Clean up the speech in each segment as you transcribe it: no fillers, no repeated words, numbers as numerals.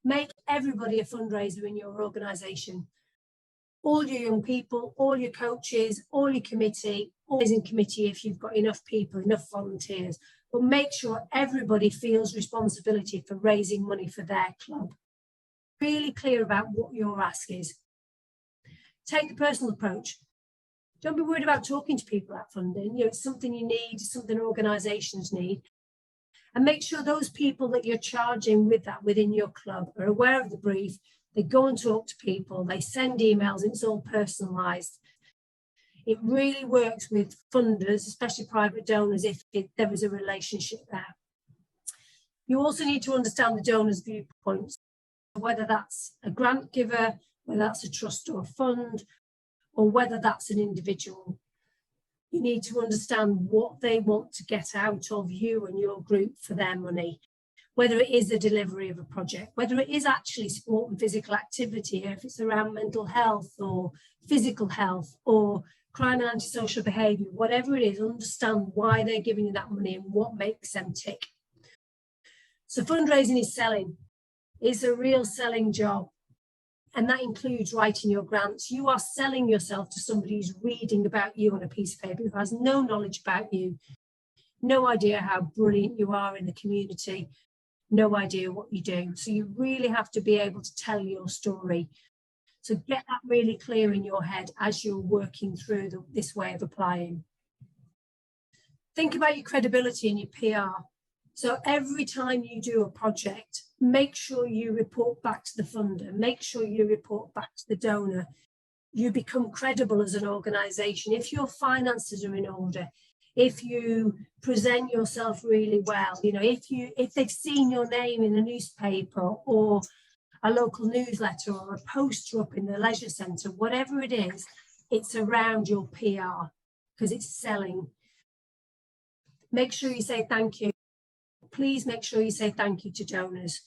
Make everybody a fundraiser in your organisation. All your young people, all your coaches, all your committee, always in committee if you've got enough people, enough volunteers, but make sure everybody feels responsibility for raising money for their club. Really clear about what your ask is. Take the personal approach. Don't be worried about talking to people about funding. It's something you need, something organisations need. And make sure those people that you're charging with that within your club are aware of the brief. They go and talk to people, they send emails, and it's all personalised. It really works with funders, especially private donors, if there is a relationship there. You also need to understand the donor's viewpoints, whether that's a grant giver, whether that's a trust or a fund, or whether that's an individual. You need to understand what they want to get out of you and your group for their money, whether it is the delivery of a project, whether it is actually sport and physical activity, if it's around mental health or physical health or crime and antisocial behaviour, whatever it is, understand why they're giving you that money and what makes them tick. So fundraising is selling. It's a real selling job. And that includes writing your grants. You are selling yourself to somebody who's reading about you on a piece of paper, who has no knowledge about you, no idea how brilliant you are in the community, no idea what you do. So you really have to be able to tell your story. So get that really clear in your head as you're working through this way of applying. Think about your credibility and your PR. So every time you do a project, make sure you report back to the funder, make sure you report back to the donor. You become credible as an organisation. If your finances are in order, if you present yourself really well, if they've seen your name in a newspaper or a local newsletter or a poster up in the leisure centre, whatever it is, it's around your PR because it's selling. Make sure you say thank you. Please make sure you say thank you to donors.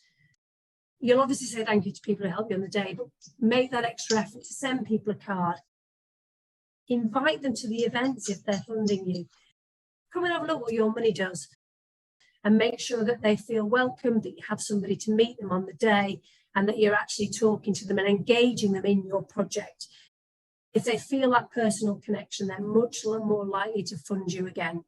You'll obviously say thank you to people who help you on the day, but make that extra effort to send people a card. Invite them to the events if they're funding you. Come and have a look what your money does and make sure that they feel welcome, that you have somebody to meet them on the day and that you're actually talking to them and engaging them in your project. If they feel that personal connection, they're much more likely to fund you again.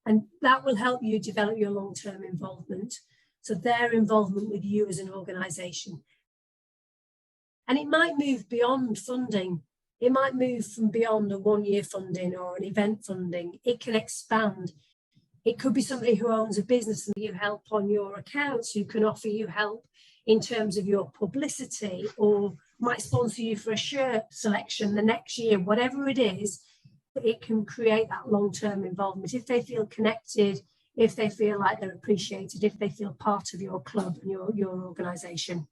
And that will help you develop your long-term involvement. So their involvement with you as an organisation. And it might move beyond funding. It might move from beyond a one-year funding or an event funding. It can expand. It could be somebody who owns a business and you help on your accounts, who can offer you help in terms of your publicity or might sponsor you for a shirt selection the next year, whatever it is. It can create that long-term involvement if they feel connected, if they feel like they're appreciated, if they feel part of your club and your organisation.